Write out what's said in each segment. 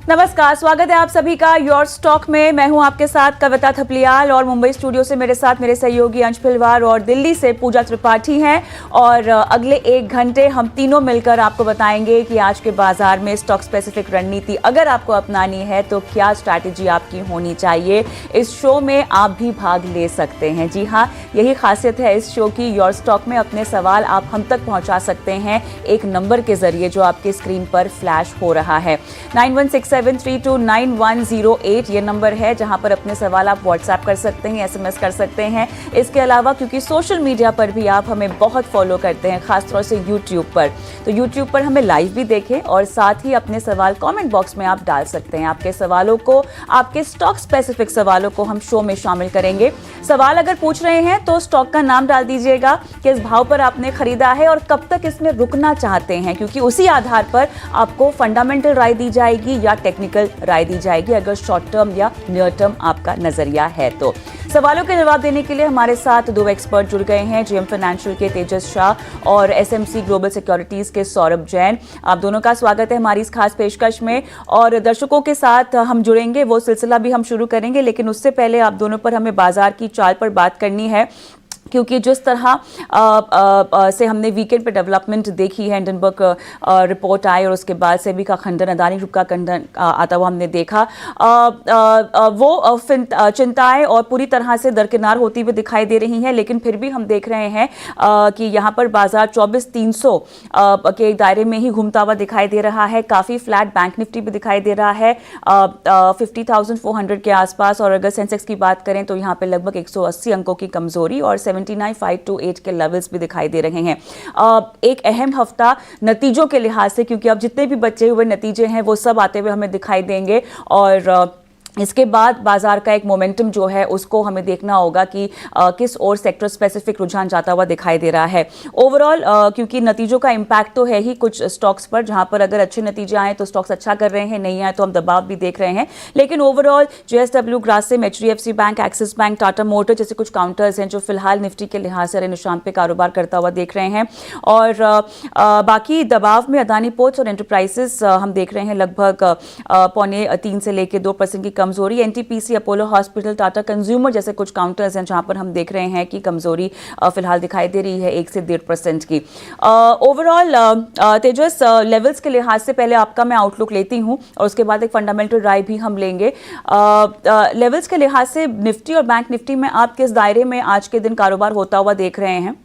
नमस्कार, स्वागत है आप सभी का योर स्टॉक में। मैं हूं आपके साथ कविता थपलियाल और मुंबई स्टूडियो से मेरे साथ मेरे सहयोगी अंश फिलवार और दिल्ली से पूजा त्रिपाठी हैं। और अगले 1 घंटे हम तीनों मिलकर आपको बताएंगे कि आज के बाजार में स्टॉक स्पेसिफिक रणनीति अगर आपको अपनानी है तो क्या स्ट्रैटेजी आपकी होनी चाहिए। इस शो में आप भी भाग ले सकते हैं। जी हाँ, यही खासियत है इस शो की। योर स्टॉक में अपने सवाल आप हम तक पहुंचा सकते हैं एक नंबर के जरिए जो आपके स्क्रीन पर फ्लैश हो रहा है। 9167329108 ये नंबर है जहां पर अपने सवाल आप व्हाट्सएप कर सकते हैं, एसएमएस कर सकते हैं। इसके अलावा क्योंकि सोशल मीडिया पर भी आप हमें बहुत फॉलो करते हैं, खासतौर से यूट्यूब पर, तो यूट्यूब पर हमें लाइव भी देखें और साथ ही अपने सवाल कमेंट बॉक्स में आप डाल सकते हैं। आपके सवालों को, आपके स्टॉक स्पेसिफिक सवालों को हम शो में शामिल करेंगे। सवाल अगर पूछ रहे हैं तो स्टॉक का नाम डाल दीजिएगा, किस भाव पर आपने खरीदा है और कब तक इसमें रुकना चाहते हैं, क्योंकि उसी आधार पर आपको फंडामेंटल राय दी जाएगी या टेक्निकल राय दी जाएगी अगर शॉर्ट टर्म या नियर टर्म आपका नजरिया है तो। सवालों के जवाब देने के लिए हमारे साथ 2 एक्सपर्ट जुड़ गए हैं, जेएम फाइनेंशियल के तेजस शाह और एसएमसी ग्लोबल सिक्योरिटीज के सौरभ जैन। आप दोनों का स्वागत है हमारी इस खास पेशकश में। और दर्शकों के साथ हम जुड़ेंगे, वो सिलसिला भी हम शुरू करेंगे, लेकिन उससे पहले आप दोनों पर हमें बाजार की चाल पर बात करनी है, क्योंकि जिस तरह से हमने वीकेंड पे डेवलपमेंट देखी है, हिंडनबर्ग रिपोर्ट आई और उसके बाद सेबी का खंडन, अदानी ग्रुप का खंडन आता हुआ हमने देखा, वो चिंताएं और पूरी तरह से दरकिनार होती हुई दिखाई दे रही हैं। लेकिन फिर भी हम देख रहे हैं कि यहाँ पर बाजार 24,300 के दायरे में ही घूमता हुआ दिखाई दे रहा है। काफ़ी फ्लैट बैंक निफ्टी भी दिखाई दे रहा है 50,400 के आसपास। और अगर सेंसेक्स की बात करें तो यहाँ पे लगभग 180 अंकों की कमजोरी और 79,528 के लेवल्स भी दिखाई दे रहे हैं। एक अहम हफ्ता नतीजों के लिहाज से, क्योंकि अब जितने भी बचे हुए नतीजे हैं वो सब आते हुए हमें दिखाई देंगे और इसके बाद बाजार का एक मोमेंटम जो है उसको हमें देखना होगा कि किस और सेक्टर स्पेसिफिक रुझान जाता हुआ दिखाई दे रहा है। ओवरऑल क्योंकि नतीजों का इम्पैक्ट तो है ही कुछ स्टॉक्स पर, जहां पर अगर अच्छे नतीजे आए तो स्टॉक्स अच्छा कर रहे हैं, नहीं आए तो हम दबाव भी देख रहे हैं। लेकिन overall JSW, Grasim, HDFC bank, axis bank, Tata motor जैसे कुछ काउंटर्स हैं जो फिलहाल निफ्टी के लिहाज से निशान पे कारोबार करता हुआ देख रहे हैं। और बाकी दबाव में अदानी पोर्ट्स और एंटरप्राइजेस हम देख रहे हैं लगभग 3.25 से लेकर 2% की कमजोरी। NTPC, Apollo hospital, Tata consumer जैसे कुछ काउंटर्स हैं जहां पर हम देख रहे हैं कि कमजोरी फिलहाल दिखाई दे रही है 1 से 1.5% की। ओवरऑल तेजस, लेवल्स के लिहाज से पहले आपका मैं आउटलुक लेती हूं और उसके बाद एक फंडामेंटल राय भी हम लेंगे। लेवल्स के लिहाज से निफ्टी और बैंक निफ्टी में आप किस दायरे में आज के दिन कारोबार होता हुआ देख रहे हैं?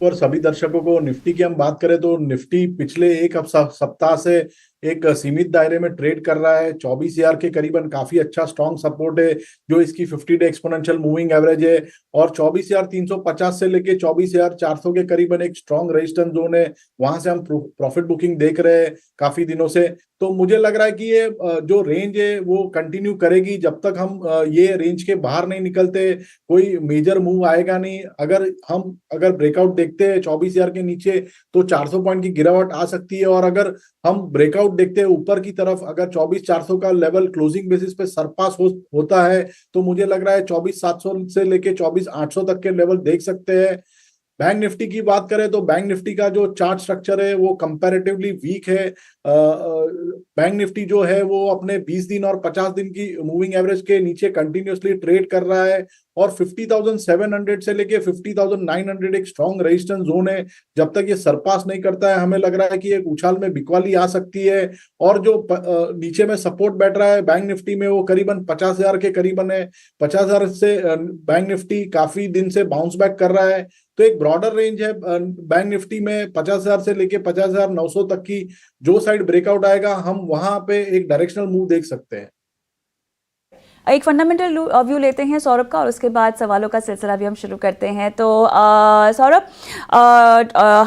और सभी दर्शकों को निफ्टी की हम बात करें तो निफ्टी पिछले एक सप्ताह से एक सीमित दायरे में ट्रेड कर रहा है। 24,000 के करीबन काफी अच्छा स्ट्रॉन्ग सपोर्ट है जो इसकी 50 डे एक्सपोनेंशियल मूविंग एवरेज है, और 24,350 से लेके 24,400 के करीबन एक स्ट्रॉन्ग रेजिस्टेंस जोन है। वहां से हम प्रॉफिट बुकिंग देख रहे हैं काफी दिनों से। तो मुझे लग रहा है कि ये जो रेंज है वो कंटिन्यू करेगी जब तक हम ये रेंज के बाहर नहीं निकलते, कोई मेजर मूव आएगा नहीं। अगर ब्रेकआउट देखते हैं 24,000 के नीचे तो 400 पॉइंट की गिरावट आ सकती है, और अगर हम ब्रेकआउट देखते हैं ऊपर की तरफ, अगर 24,400 का लेवल क्लोजिंग बेसिस पे सरपास होता है तो मुझे लग रहा है 24,700 से लेके 24,800 तक के लेवल देख सकते हैं। बैंक निफ्टी की बात करें तो बैंक निफ्टी का जो चार्ट स्ट्रक्चर है वो कंपैरेटिवली वीक है। बैंक निफ्टी जो है वो अपने 20 दिन और 50 दिन की मूविंग एवरेज के नीचे कंटिन्यूअसली ट्रेड कर रहा है, और 50,700 से लेके 50,900 एक स्ट्रॉन्ग रेजिस्टेंस जोन है। जब तक ये सरपास नहीं करता है हमें लग रहा है कि एक उछाल में बिकवाली आ सकती है। और जो नीचे में सपोर्ट बैठ रहा है बैंक निफ्टी में वो करीबन 50,000 के करीबन है। 50,000 से बैंक निफ्टी काफी दिन से बाउंस बैक कर रहा है। तो एक ब्रॉडर रेंज है बैंक निफ्टी में 50,000 से लेके 50,900 तक की। जो साइड ब्रेकआउट आएगा हम वहां पे एक डायरेक्शनल मूव देख सकते हैं। एक फंडामेंटल व्यू लेते हैं सौरभ का और उसके बाद सवालों का सिलसिला भी हम शुरू करते हैं। तो सौरभ,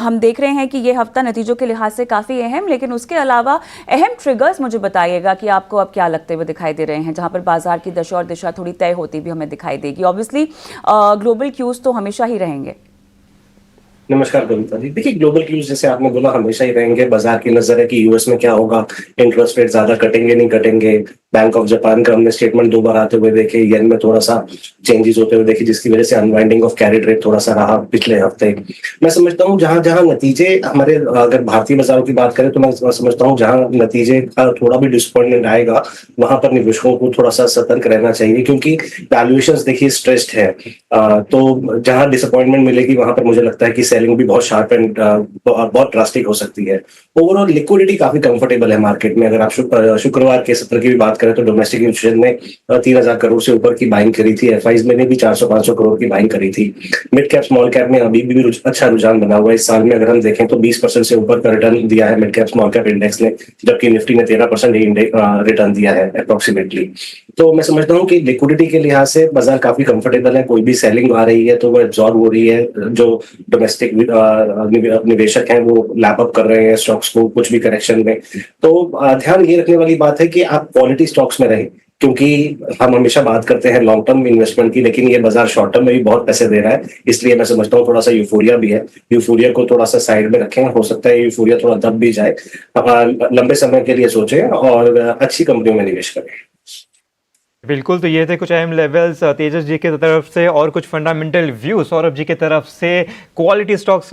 हम देख रहे हैं कि ये हफ्ता नतीजों के लिहाज से काफ़ी अहम, लेकिन उसके अलावा अहम ट्रिगर्स मुझे बताइएगा कि आपको अब क्या लगते हुए दिखाई दे रहे हैं जहां पर बाजार की दशा और दिशा थोड़ी तय होती भी हमें दिखाई देगी। ऑब्वियसली ग्लोबल क्यूज तो हमेशा ही रहेंगे। नमस्कार कविता जी। देखिए, ग्लोबल क्यूज जैसे आपने बोला हमेशा ही रहेंगे। बाजार की नजर है कि यूएस में क्या होगा, इंटरेस्ट रेट ज्यादा कटेंगे नहीं कटेंगे, बैंक ऑफ जापान का हमने स्टेटमेंट 2 बार आते हुए देखे, येन में थोड़ा सा चेंजेस होते हुए देखे, जिसकी वजह से अनवाइंडिंग ऑफ कैरी ट्रेड थोड़ा सा रहा पिछले हफ्ते। मैं समझता हूँ जहां जहां नतीजे हमारे, अगर भारतीय बाजारों की बात करें तो मैं समझता हूँ जहां नतीजे का थोड़ा भी डिसअपॉइंटमेंट आएगा वहां पर निवेशकों को थोड़ा सा सतर्क रहना चाहिए, क्योंकि वैल्यूएशंस देखिए स्ट्रेस्ड है। तो जहां डिसअपॉइंटमेंट मिलेगी वहां पर मुझे लगता है कि सेलिंग भी बहुत शार्प एंड बहुत ड्रास्टिक हो सकती है। ओवरऑल लिक्विडिटी काफी कंफर्टेबल है मार्केट में। अगर आप शुक्रवार के सत्र की भी बात करें तो डोमेस्टिक इंस्टीट्यूशन ने 3,000 करोड़ से ऊपर की बाइंग करी थी, एफआईज में भी 400-500 करोड़ की बाइंग करी थी। मिड कैप स्मॉल कैप में अभी भी अच्छा रुझान बना हुआ है। इस साल में अगर हम देखें तो 20% से ऊपर का रिटर्न दिया है mid cap small cap index ने, जबकि निफ्टी ने 13% रिटर्न दिया है अप्रोक्सीमेटली। तो मैं समझता हूँ कि लिक्विडिटी के लिहाज से बाजार काफी कंफर्टेबल है। कोई भी सेलिंग आ रही है तो वो एब्जॉर्ब हो रही है, जो डोमेस्टिक निवेशक हैं वो लैप अप कर रहे हैं स्टॉक्स को कुछ भी करेक्शन में। तो ध्यान ये रखने वाली बात है कि आप क्वालिटी स्टॉक्स में रहें, क्योंकि हम हमेशा बात करते हैं लॉन्ग टर्म इन्वेस्टमेंट की, लेकिन ये बाजार शॉर्ट टर्म में भी बहुत पैसे दे रहा है। इसलिए मैं समझता हूँ थोड़ा सा यूफोरिया भी है, यूफोरिया को थोड़ा सा साइड में रखें। हो सकता है यूफोरिया थोड़ा दब भी जाए। लंबे समय के लिए सोचें और अच्छी कंपनियों में निवेश करें। बिल्कुल, तो ये थे कुछ अहम लेवल्स तेजस जी की तरफ से और कुछ फंडामेंटल व्यू सौरभ जी की तरफ से। क्वालिटी स्टॉक्स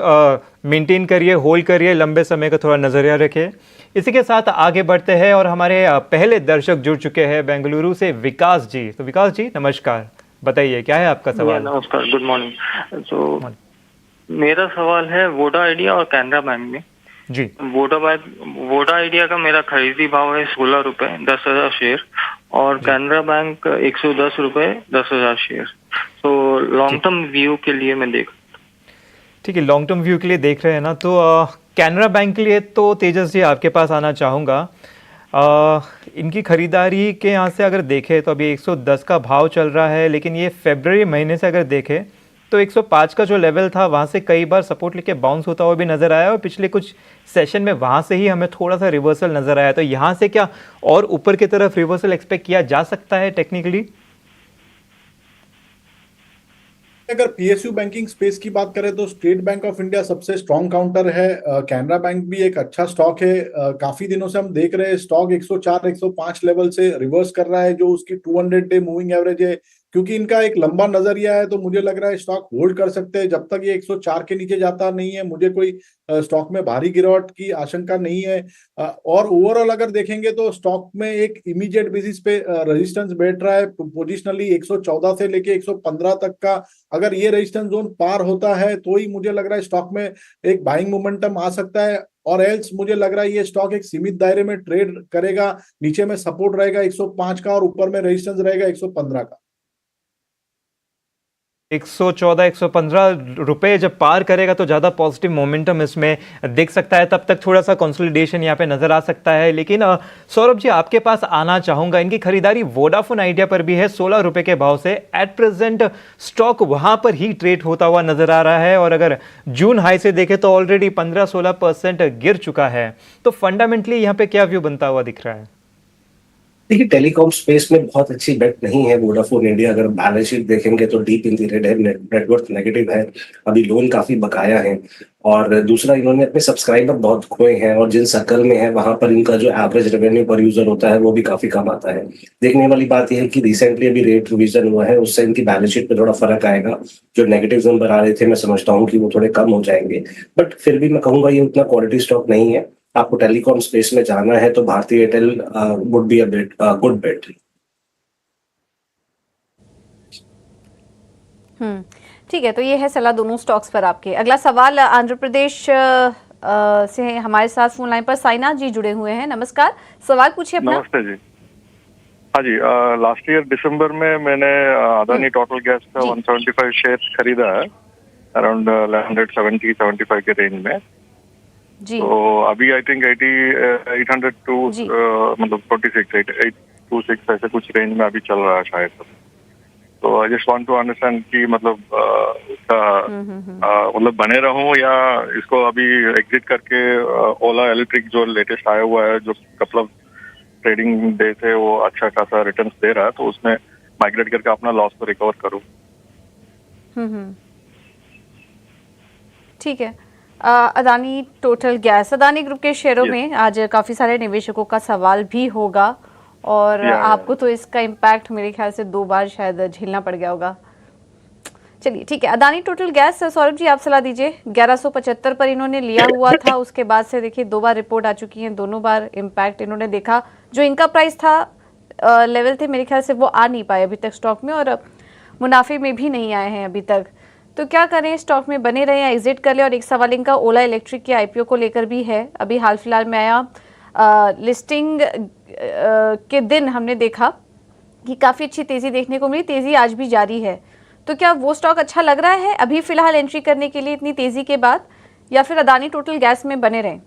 मेंटेन करिए, होल्ड करिए, लंबे समय का थोड़ा नजरिया रखिए। इसी के साथ आगे बढ़ते हैं और हमारे पहले दर्शक जुड़ चुके हैं बेंगलुरु से, विकास जी। तो विकास जी नमस्कार, बताइए क्या है आपका सवाल? नमस्कार, गुड मॉर्निंग। तो मेरा सवाल है वोडा आइडिया और कैनरा बैंक में जी। वोडा आइडिया का मेरा खरीदी भाव है 16 रुपए 10,000 शेयर, और कैनरा बैंक 110 रुपए 10,000 शेयर। तो लॉन्ग टर्म व्यू के लिए मैं देख, ठीक है, लॉन्ग टर्म व्यू के लिए देख रहे हैं ना, तो कैनरा बैंक के लिए तो तेजस जी आपके पास आना चाहूँगा। इनकी खरीदारी के यहाँ से अगर देखें तो अभी 110 का भाव चल रहा है, लेकिन ये फरवरी महीने से अगर देखें तो 105 का जो लेवल था वहाँ से कई बार सपोर्ट लेके बाउंस होता हुआ भी नजर आया, और पिछले कुछ सेशन में वहाँ से ही हमें थोड़ा सा रिवर्सल नजर आया। तो यहाँ से क्या और ऊपर की तरफ रिवर्सल एक्सपेक्ट किया जा सकता है टेक्निकली? अगर पीएसयू बैंकिंग स्पेस की बात करें तो स्टेट बैंक ऑफ इंडिया सबसे स्ट्रॉन्ग काउंटर है। कैनरा बैंक भी एक अच्छा स्टॉक है। काफी दिनों से हम देख रहे हैं स्टॉक 104-105 लेवल से रिवर्स कर रहा है, जो उसकी 200 डे मूविंग एवरेज है। क्योंकि इनका एक लंबा नजरिया है तो मुझे लग रहा है स्टॉक होल्ड कर सकते हैं जब तक ये 104 के नीचे जाता नहीं है। मुझे कोई स्टॉक में भारी गिरावट की आशंका नहीं है। और ओवरऑल अगर देखेंगे तो स्टॉक में एक इमीडिएट बेसिस पे रेजिस्टेंस बैठ रहा है पोजिशनली 114 से लेके 115 तक का। अगर ये रेजिस्टेंस जोन पार होता है तो ही मुझे लग रहा है स्टॉक में एक बाइंग मोमेंटम आ सकता है, और एल्स मुझे लग रहा है ये स्टॉक एक सीमित दायरे में ट्रेड करेगा। नीचे में सपोर्ट रहेगा 105 का और ऊपर में रेजिस्टेंस रहेगा 115 का। 114-115 रुपए जब पार करेगा तो ज़्यादा पॉजिटिव मोमेंटम इसमें दिख सकता है, तब तक थोड़ा सा कंसोलिडेशन यहाँ पे नजर आ सकता है। लेकिन सौरभ जी आपके पास आना चाहूँगा, इनकी खरीदारी वोडाफोन आइडिया पर भी है 16 रुपए के भाव से। एट प्रेजेंट स्टॉक वहाँ पर ही ट्रेड होता हुआ नजर आ रहा है, और अगर जून हाई से देखें तो ऑलरेडी 15-16% गिर चुका है। तो फंडामेंटली यहाँ पे क्या व्यू बनता हुआ दिख रहा है? देखिए टेलीकॉम स्पेस में बहुत अच्छी बेट नहीं है वोडाफोन इंडिया। अगर बैलेंस शीट देखेंगे तो डीप इन द रेड है, नेटवर्थ नेगेटिव है, अभी लोन काफी बकाया है, और दूसरा इन्होंने अपने सब्सक्राइबर बहुत खोए हैं, और जिन सर्कल में है वहां पर इनका जो एवरेज रेवेन्यू पर यूजर होता है वो भी काफी कम आता है। देखने वाली बात यह है कि रिसेंटली अभी रेट रिवीजन हुआ है, उससे इनकी बैलेंस शीट पे थोड़ा फर्क आएगा। जो नेगेटिव नंबर आ रहे थे मैं समझता हूँ कि वो थोड़े कम हो जाएंगे, बट फिर भी मैं कहूंगा ये उतना क्वालिटी स्टॉक नहीं है। आपको टेलीकॉम स्पेस में जाना है तो भारतीय Airtel would be a good bet. ठीक है, तो ये है सलाह दोनों स्टॉक्स पर आपके। अगला सवाल आंध्र प्रदेश से हमारे साथ फोन लाइन पर साइनाथ जी जुड़े हुए हैं। नमस्कार, सवाल पूछिए अपना। नमस्ते जी। हाँ जी, लास्ट ईयर दिसंबर में मैंने अदानी टोटल गैस का 175 शेयर खरीदा है, अराउंड 170-75 के रेंज में जी। तो अभी आई थिंक 802 मतलब 826 ऐसे कुछ रेंज में अभी चल रहा है शायद। तो I just want to understand कि मतलब इसका मतलब बने रहूं या इसको अभी एग्जिट करके ओला इलेक्ट्रिक जो लेटेस्ट आया हुआ है, जो कपल ऑफ ट्रेडिंग डे से वो अच्छा खासा रिटर्न्स दे रहा है, तो उसमें माइग्रेट करके अपना लॉस को रिकवर करूं। ठीक है। Adani total gas, Adani group के शेयरों में आज काफी सारे निवेशकों का सवाल भी होगा, और या। आपको तो इसका इम्पैक्ट मेरे ख्याल से 2 बार शायद झेलना पड़ गया होगा। चलिए ठीक है, अदानी टोटल गैस, सौरभ जी आप सलाह दीजिए। 1175 पर इन्होंने लिया हुआ था, उसके बाद से देखिए 2 बार रिपोर्ट आ चुकी है, दोनों बार इम्पैक्ट इन्होंने देखा। जो इनका प्राइस था, लेवल थे, मेरे ख्याल से वो आ नहीं पाए अभी तक स्टॉक में, और मुनाफे में भी नहीं आए हैं अभी तक। तो क्या करें, स्टॉक में बने रहें या एग्जिट कर लें? और एक सवाल इनका ओला इलेक्ट्रिक के आईपीओ को लेकर भी है, अभी हाल फिलहाल में आया। लिस्टिंग के दिन हमने देखा कि काफ़ी अच्छी तेज़ी देखने को मिली, तेज़ी आज भी जारी है। तो क्या वो स्टॉक अच्छा लग रहा है अभी फिलहाल एंट्री करने के लिए इतनी तेज़ी के बाद, या फिर अदानी टोटल गैस में बने रहें?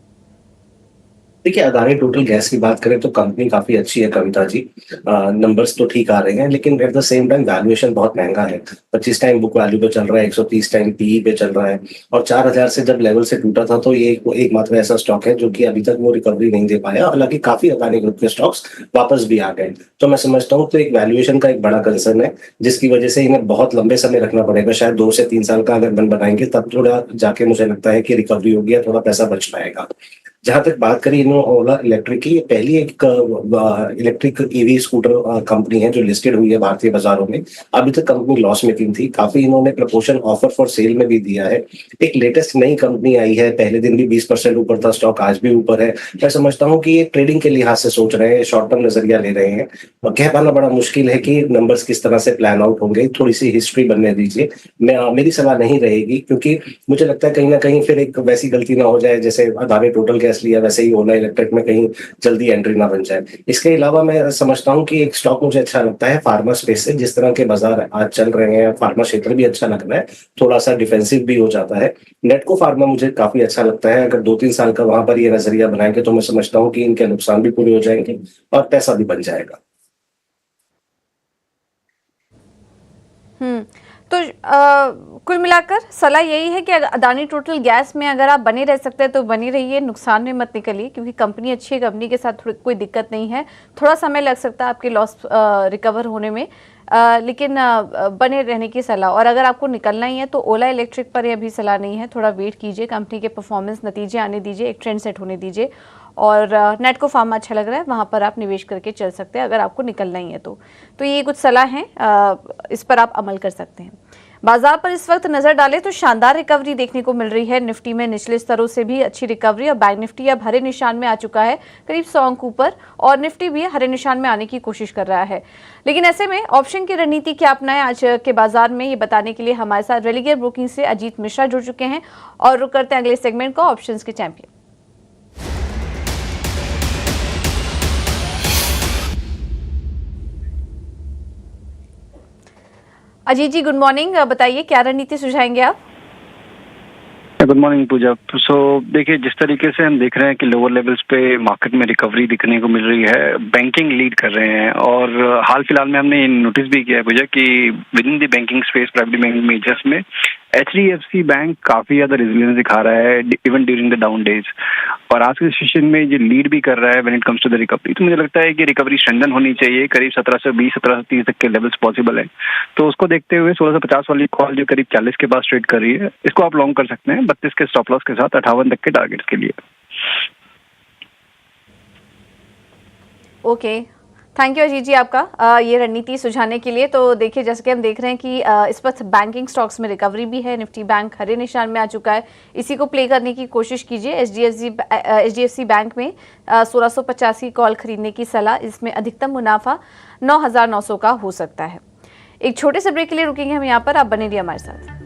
देखिए, अदानी टोटल गैस की बात करें तो कंपनी काफी अच्छी है कविता जी। नंबर्स तो ठीक आ रहे हैं, लेकिन at the same time valuation बहुत महंगा है। 25 टाइम बुक वैल्यू पे चल रहा है, 130 टाइम पीई पे चल रहा है, और 4000 से जब लेवल से टूटा था तो ये एक मात्र ऐसा स्टॉक है जो कि अभी तक वो रिकवरी नहीं दे पाया। हालांकि काफी अदानी ग्रुप के स्टॉक्स वापस भी आ गए। तो मैं समझता हूँ तो एक वैल्यूएशन का एक बड़ा कंसर्न है, जिसकी वजह से इन्हें बहुत लंबे समय रखना पड़ेगा। शायद 2 से 3 साल का अगर बन बनाएंगे तब थोड़ा जाके मुझे लगता है कि रिकवरी होगी या थोड़ा पैसा बच पाएगा। जहां तक बात करी ओला इलेक्ट्रिक की, ये पहली एक इलेक्ट्रिक ईवी स्कूटर कंपनी है जो लिस्टेड हुई है भारतीय बाजारों में। अभी तक कंपनी लॉस मेकिंग थी, काफी इन्होंने प्रपोर्शन ऑफर फॉर सेल में भी दिया है। एक लेटेस्ट नई कंपनी आई है, पहले दिन भी 20% ऊपर था स्टॉक, आज भी ऊपर है। मैं समझता हूँ कि ये ट्रेडिंग के लिहाज से सोच रहे हैं, शॉर्ट टर्म नजरिया ले रहे हैं। कह पाना बड़ा मुश्किल है कि नंबर्स किस तरह से प्लान आउट होंगे, थोड़ी सी हिस्ट्री बनने दीजिए। मेरी सलाह नहीं रहेगी, क्योंकि मुझे लगता है कहीं ना कहीं फिर एक वैसी गलती ना हो जाए जैसे अदानी टोटल गैस लिया वैसे ही ओला इलेक्ट्रिक में कहीं जल्दी एंट्री ना बन जाए। इसके अलावा मैं समझता हूँ कि एक स्टॉक मुझे अच्छा लगता है फार्मा स्पेस से, जिस तरह के बाजार आज चल रहे हैं, फार्मा क्षेत्र भी अच्छा लग रहा है, थोड़ा सा डिफेंसिव भी हो जाता है। नेटको फार्मा मुझे काफी अच्छा लगता है। अगर 2-3 साल का वहां पर ये नजरिया बनाएंगे तो मैं समझता हूँ कि इनके नुकसान भी पूरे हो जाएंगे और पैसा भी बन जाएगा। तो कुल मिलाकर सलाह यही है कि अदानी टोटल गैस में अगर आप बने रह सकते हैं तो बने रहिए, नुकसान में मत निकलिए, क्योंकि कंपनी अच्छी है, कंपनी के साथ कोई दिक्कत नहीं है। थोड़ा समय लग सकता है आपके लॉस रिकवर होने में, लेकिन बने रहने की सलाह। और अगर आपको निकलना ही है तो ओला इलेक्ट्रिक पर अभी सलाह नहीं है, थोड़ा वेट कीजिए, कंपनी के परफॉर्मेंस नतीजे आने दीजिए, एक ट्रेंड सेट होने दीजिए। और नेटको फार्मा अच्छा लग रहा है, वहाँ पर आप निवेश करके चल सकते हैं अगर आपको निकलना ही है तो ये कुछ सलाह है, इस पर आप अमल कर सकते हैं। बाजार पर इस वक्त नजर डालें तो शानदार रिकवरी देखने को मिल रही है। निफ्टी में निचले स्तरों से भी अच्छी रिकवरी, और बैंक निफ्टी अब हरे निशान में आ चुका है, करीब 100 अंक ऊपर, और निफ्टी भी हरे निशान में आने की कोशिश कर रहा है। लेकिन ऐसे में ऑप्शन की रणनीति क्या अपनाएं आज के बाजार में, ये बताने के लिए हमारे साथ रेलिगर ब्रोकिंग से अजीत मिश्रा जुड़ चुके हैं, और रुक करते हैं अगले सेगमेंट को, ऑप्शंस के चैंपियन। अजीत जी गुड मॉर्निंग, बताइए क्या रणनीति सुझाएंगे आप? गुड मॉर्निंग पूजा। सो देखिए, जिस तरीके से हम देख रहे हैं कि लोअर लेवल्स पे मार्केट में रिकवरी दिखने को मिल रही है, बैंकिंग लीड कर रहे हैं, और हाल फिलहाल में हमने नोटिस भी किया है पूजा कि with in the banking space, private banking measures में HDFC बैंक काफी ज्यादा रेजिलियंस दिखा रहा है even during the down days, और आज के सेशन में ये लीड भी कर रहा है when it comes to the recovery. तो मुझे लगता है कि रिकवरी स्ट्रेंथन होनी चाहिए, करीब 1720 1730 तक के लेवल्स पॉसिबल है। तो उसको देखते हुए 1650 वाली कॉल जो करीब 40 के पास ट्रेड कर रही है, इसको आप लॉन्ग कर सकते हैं 32 के स्टॉप लॉस के साथ 58 तक के टारगेट्स के लिए। ओके, थैंक यू अजीत जी आपका ये रणनीति सुझाने के लिए। तो देखिए, जैसे कि हम देख रहे हैं कि इस वक्त बैंकिंग स्टॉक्स में रिकवरी भी है, निफ्टी बैंक हरे निशान में आ चुका है, इसी को प्ले करने की कोशिश कीजिए। HDFC बैंक में 1685 कॉल खरीदने की सलाह, इसमें अधिकतम मुनाफा 9900 का हो सकता है। एक छोटे से ब्रेक के लिए रुकेंगे हम यहाँ पर, आप बने रहिए हमारे साथ।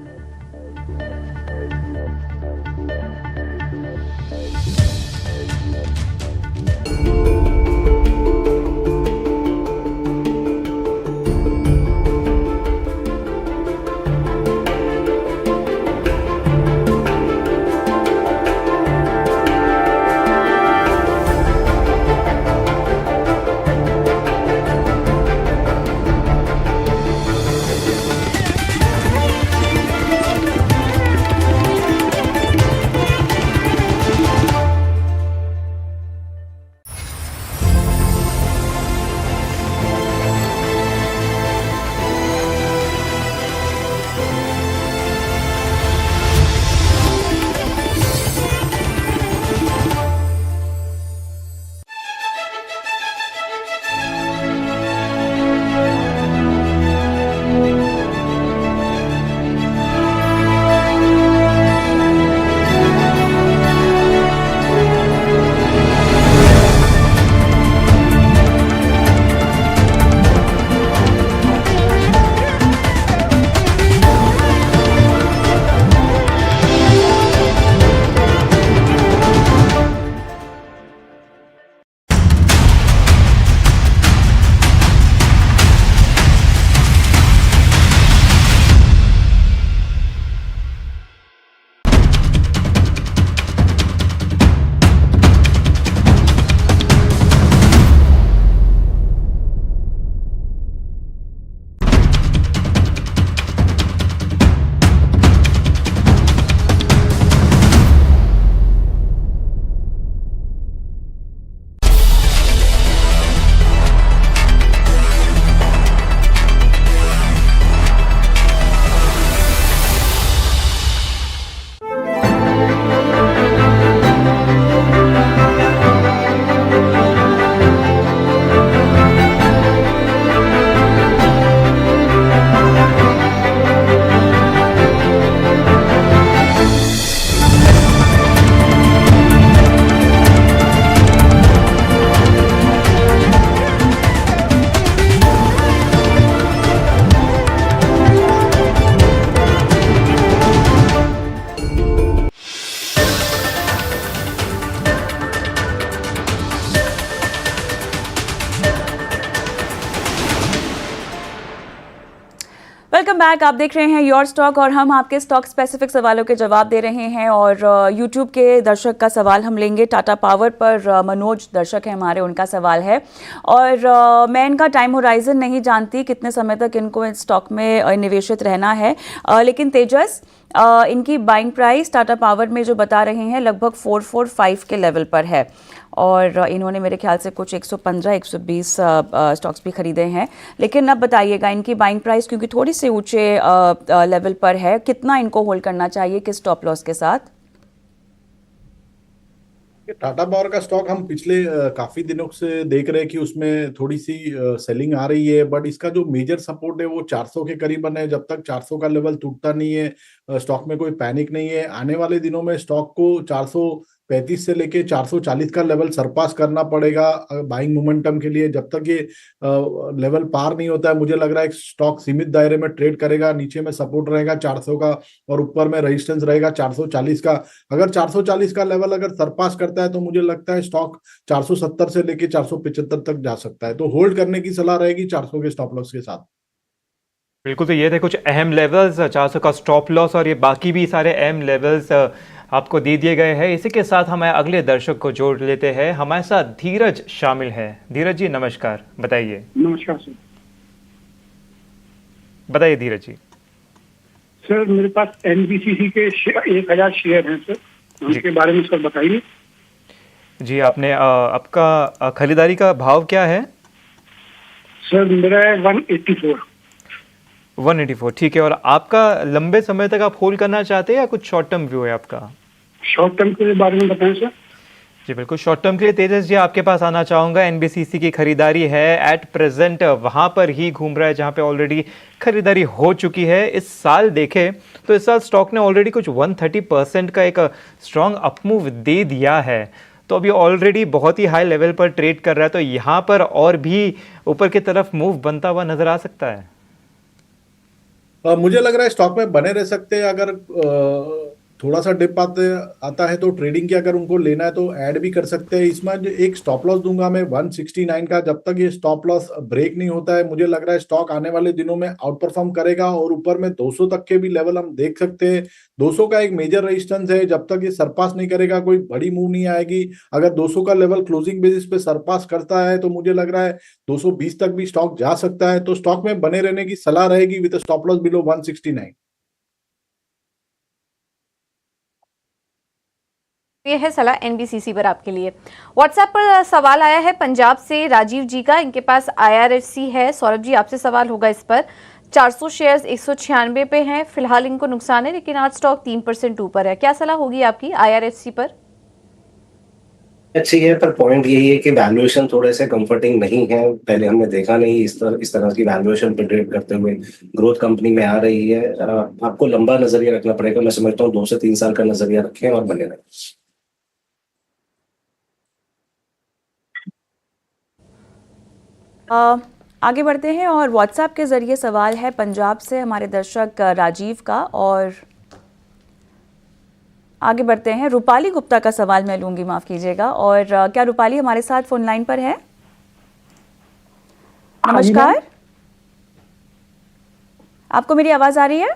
Welcome back. आप देख रहे हैं योर स्टॉक और हम आपके स्टॉक स्पेसिफिक सवालों के जवाब दे रहे हैं। और यूट्यूब के दर्शक का सवाल हम लेंगे। टाटा पावर पर मनोज दर्शक है हमारे, उनका सवाल है। और मैं इनका टाइम होराइजन नहीं जानती कितने समय तक इनको इस स्टॉक में निवेशित रहना है, लेकिन तेजस इनकी बाइंग प्राइस टाटा पावर में जो बता रहे हैं लगभग 445 के लेवल पर है। और इन्होंने मेरे ख्याल से कुछ 115-120 स्टॉक्स भी खरीदे हैं। लेकिन अब बताइएगा इनकी बाइंग प्राइस क्योंकि थोड़ी सी ऊंचे लेवल पर है, कितना इनको होल्ड करना चाहिए, किस स्टॉप लॉस के साथ? टाटा पावर का स्टॉक हम पिछले काफी दिनों से देख रहे हैं कि उसमें थोड़ी सी सेलिंग आ रही है, बट इसका जो मेजर सपोर्ट है वो 400 के करीबन है। जब तक 400 का लेवल टूटता नहीं है स्टॉक में कोई पैनिक नहीं है। आने वाले दिनों में स्टॉक को 435 से लेके 440 का लेवल सरपास करना पड़ेगा बाइंग मोमेंटम के लिए। जब तक ये लेवल पार नहीं होता है मुझे लग रहा है स्टॉक सीमित दायरे में ट्रेड करेगा। नीचे में सपोर्ट रहेगा 400 का और ऊपर में रेजिस्टेंस रहेगा 440 का। अगर 440 का लेवल अगर सरपास करता है तो मुझे लगता है स्टॉक 470 से लेके 475 तक जा सकता है। तो होल्ड करने की सलाह रहेगी 400 के स्टॉप लॉस के साथ। बिल्कुल, तो ये थे कुछ अहम लेवल्स 400 का स्टॉप लॉस और ये बाकी भी सारे अहम लेवल्स आपको दे दिए गए हैं। इसी के साथ हमें अगले दर्शक को जोड़ लेते हैं। हमारे साथ धीरज शामिल है। धीरज जी नमस्कार, बताइए। नमस्कार सर। बताइए धीरज जी। सर मेरे पास एनबीसीसी के 1000 शेयर हैं सर, उनके बारे में सर बताइए। जी आपने आपका खरीदारी का भाव क्या है? सर मेरा है 184। 184, ठीक है। और आपका लंबे समय तक आप होल्ड करना चाहते हैं या कुछ शॉर्ट टर्म व्यू है आपका? शॉर्ट टर्म के बारे में बताएं सर। जी बिल्कुल, शॉर्ट टर्म के लिए तेजस जी आपके पास आना चाहूँगा। एनबीसीसी की खरीदारी है एट प्रेजेंट वहाँ पर ही घूम रहा है जहाँ पे ऑलरेडी खरीदारी हो चुकी है। इस साल देखें तो इस साल स्टॉक ने ऑलरेडी कुछ 130% का एक स्ट्रॉन्ग अपमूव दे दिया है। तो अभी ऑलरेडी बहुत ही हाई लेवल पर ट्रेड कर रहा है, तो यहाँ पर और भी ऊपर की तरफ मूव बनता हुआ नजर आ सकता है। मुझे लग रहा है स्टॉक में बने रह सकते हैं। अगर थोड़ा सा डिप आता है तो ट्रेडिंग की अगर उनको लेना है तो ऐड भी कर सकते हैं। इसमें जो एक स्टॉप लॉस दूंगा मैं 169 का। जब तक ये स्टॉप लॉस ब्रेक नहीं होता है मुझे लग रहा है स्टॉक आने वाले दिनों में आउट परफॉर्म करेगा और ऊपर में 200 तक के भी लेवल हम देख सकते हैं। 200 का एक मेजर रेजिस्टेंस है, जब तक ये सरपास नहीं करेगा कोई बड़ी मूव नहीं आएगी। अगर 200 का लेवल क्लोजिंग बेसिस पे सरपास करता है तो मुझे लग रहा है 220 तक भी स्टॉक जा सकता है। तो स्टॉक में बने रहने की सलाह रहेगी विद स्टॉप लॉस बिलो 169। ये है सलाह एनबीसीसी पर आपके लिए। व्हाट्सएप पर सवाल आया है पंजाब से राजीव जी का, इनके पास आईआरएफसी है। सौरभ जी आपसे सवाल होगा इस पर। 400 शेयर्स 196 पे हैं, फिलहाल इनको नुकसान है लेकिन आज स्टॉक 3% ऊपर है। क्या सलाह होगी आपकी आईआरएफसी पर? अच्छी है, पर पॉइंट यही है कि वैल्यूएशन थोड़े से कंफर्टिंग नहीं है। पहले हमने देखा नहीं इस तरह की वैल्यूएशन पे ट्रेड करते हुए। ग्रोथ कंपनी में आ रही है, आपको लंबा नजरिया रखना पड़ेगा। मैं समझता हूँ 2 से 3 साल का नजरिया रखें और बने रहें। आगे बढ़ते हैं और व्हाट्सएप के जरिए सवाल है पंजाब से हमारे दर्शक राजीव का। और आगे बढ़ते हैं, रूपाली गुप्ता का सवाल मैं लूंगी, माफ कीजिएगा। और क्या रूपाली हमारे साथ फोन लाइन पर है? नमस्कार, आपको मेरी आवाज आ रही है?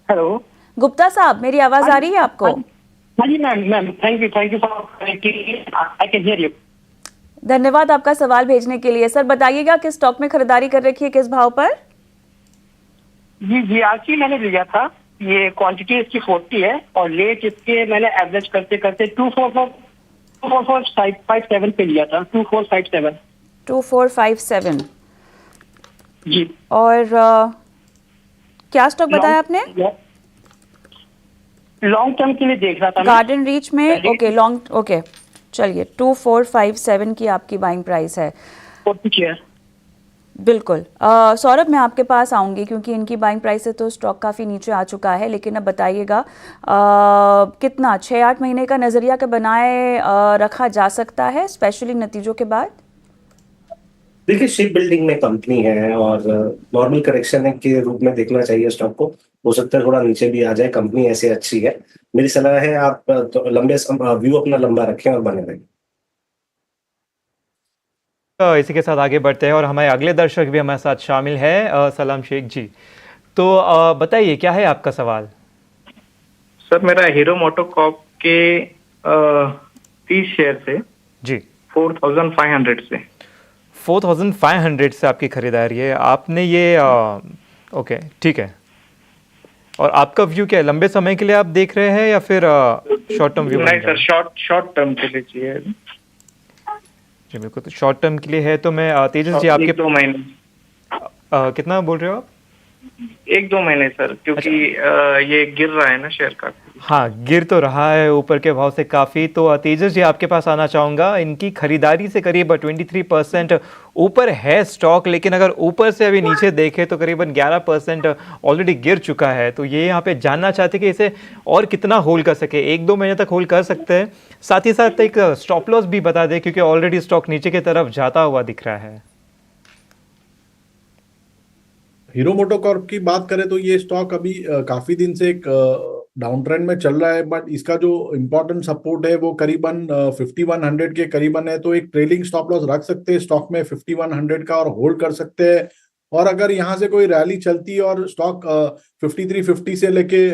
हेलो गुप्ता साहब, मेरी आवाज आ रही है आपको? हाँ जी ma'am, thank you for I can hear you. धन्यवाद आपका सवाल भेजने के लिए। सर बताइएगा किस स्टॉक में खरीदारी कर रखी है, किस भाव पर? जी आज ही मैंने लिया था। ये क्वांटिटी इसकी 40 है और लेट इसके मैंने एवरेज करते करते 2457 पे लिया था। 2457 जी। और क्या स्टॉक बताया आपने? लॉन्ग टर्म के लिए देख रहा था गार्डन रीच में। ओके लॉन्ग, ओके चलिए 2457 की आपकी बाइंग प्राइस है। बिल्कुल सौरभ, मैं आपके पास आऊंगी क्योंकि इनकी बाइंग प्राइस से तो स्टॉक काफ़ी नीचे आ चुका है। लेकिन अब बताइएगा कितना 6-8 महीने का नज़रिया के बनाए रखा जा सकता है, स्पेशली नतीजों के बाद? देखिए, शिप बिल्डिंग में कंपनी है और नॉर्मल करेक्शन के रूप में देखना चाहिए स्टॉक को। हो सकता है थोड़ा नीचे भी आ जाए, कंपनी ऐसे अच्छी है। मेरी सलाह है आप तो लंबे व्यू अपना लंबा रखें और बने रहें। इसी के साथ आगे बढ़ते हैं और हमारे अगले दर्शक भी हमारे साथ शामिल है सलाम शेख जी। तो बताइए क्या है आपका सवाल। सर मेरा हीरो मोटोकॉर्प के 30 शेयर से जी 4500 से 4500 से आपकी खरीदारी है, आपने ये ओके ठीक है। और आपका व्यू क्या है, लंबे समय के लिए आप देख रहे हैं या फिर शॉर्ट टर्म व्यू? नहीं सर, शॉर्ट टर्म के लिए चाहिए जी बिल्कुल। तो शॉर्ट टर्म के लिए है तो मैं तेजस जी आपके 1-2 महीने कितना बोल रहे हो आप? 1-2 महीने सर, क्योंकि ये गिर रहा है ना शेयर का। हाँ गिर तो रहा है ऊपर के भाव से काफ़ी। तो तेजस जी आपके पास आना चाहूँगा, इनकी खरीदारी से करीब 23% ऊपर है स्टॉक, लेकिन अगर ऊपर से अभी नीचे देखें तो करीबन 11% ऑलरेडी गिर चुका है। तो ये यहाँ पे जानना चाहते कि इसे और कितना होल्ड कर सके, 1-2 महीने तक होल्ड कर सकते हैं। साथ ही साथ एक स्टॉप लॉस भी बता दें क्योंकि ऑलरेडी स्टॉक नीचे की तरफ जाता हुआ दिख रहा है। हीरो मोटोकॉर्प की बात करें तो ये स्टॉक अभी काफी दिन से एक डाउन ट्रेंड में चल रहा है, बट इसका जो इम्पोर्टेंट सपोर्ट है वो करीबन 5100 के करीबन है। तो एक ट्रेलिंग स्टॉप लॉस रख सकते हैं स्टॉक में 5100 का और होल्ड कर सकते हैं। और अगर यहाँ से कोई रैली चलती है और स्टॉक 5350 से लेके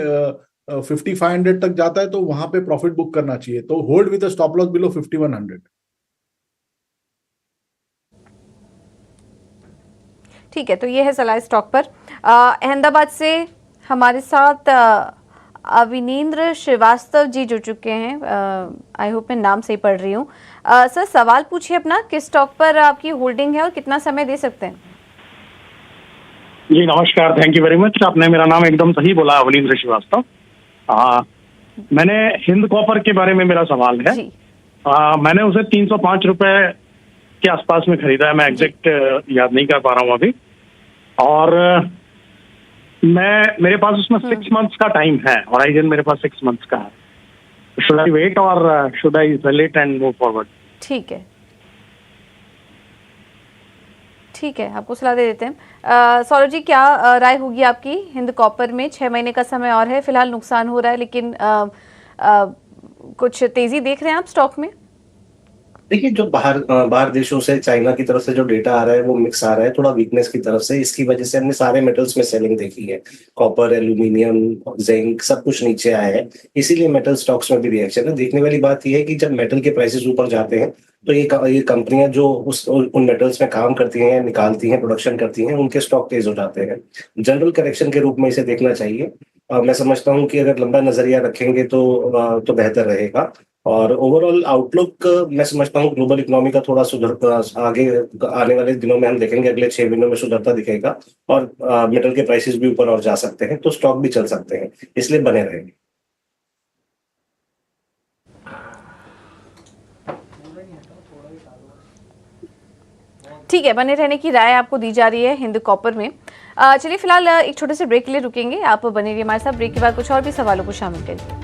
5500 तक जाता है तो वहां पे प्रॉफिट बुक करना चाहिए। तो hold with stop loss below 5100। ठीक है, तो ये है सलाह स्टॉक पर। अहमदाबाद से हमारे साथ अविनेंद्र श्रीवास्तव जी जुड़ चुके हैं। आई होप मैं नाम सही पढ़ रही हूँ। सर सवाल पूछिए अपना, किस स्टॉक पर आपकी होल्डिंग है और कितना समय दे सकते हैं? जी नमस्कार, थैंक यू वेरी मच। आपने मेरा नाम एकदम सही बोला, अविनेंद्र श्रीवास्तव। मैंने हिंद कॉपर के बारे में मेरा सवाल है। मैंने उसे 305 रुपए के आसपास में खरीदा है, मैं एग्जैक्ट याद नहीं कर पा रहा हूँ अभी। और मेरे पास उसमें 6 मंथ्स का टाइम है, होराइजन मेरे पास 6 मंथ्स का है। शुड आई वेट और should I sell it and move forward? ठीक है, ठीक है, आपको सलाह दे देते हैं। सौरभ जी क्या राय होगी आपकी हिंद कॉपर में? 6 महीने का समय और है, फिलहाल नुकसान हो रहा है, लेकिन कुछ तेजी देख रहे हैं आप स्टॉक में? देखिए जो बाहर देशों से चाइना की तरफ से जो डेटा आ रहा है वो मिक्स आ रहा है, थोड़ा वीकनेस की तरफ से। इसकी वजह से हमने सारे मेटल्स में सेलिंग देखी है, कॉपर, एल्यूमिनियम, जिंक, सब कुछ नीचे आया है। इसीलिए मेटल स्टॉक्स में भी रिएक्शन है। देखने वाली बात यह है कि जब मेटल के प्राइसेस ऊपर जाते हैं तो ये कंपनियां जो उन मेटल्स में काम करती हैं, निकालती हैं, प्रोडक्शन करती हैं, उनके स्टॉक तेज हो जाते हैं। जनरल करेक्शन के रूप में इसे देखना चाहिए। मैं समझता हूँ कि अगर लंबा नजरिया रखेंगे तो बेहतर रहेगा। और ओवरऑल आउटलुक मैं समझता हूँ ग्लोबल इकोनॉमी का थोड़ा सुधरता आगे आने वाले दिनों में हम देखेंगे, अगले 6 महीनों में सुधरता दिखेगा और मेटल के प्राइसेस भी ऊपर और जा सकते हैं, तो स्टॉक भी चल सकते हैं, इसलिए बने रहेंगे। ठीक है, बने रहने की राय आपको दी जा रही है हिंद कॉपर में। चलिए फिलहाल एक छोटे से ब्रेक के लिए रुकेंगे, आप बने रहिए हमारे साथ। ब्रेक के बाद कुछ और भी सवालों को शामिल करेंगे।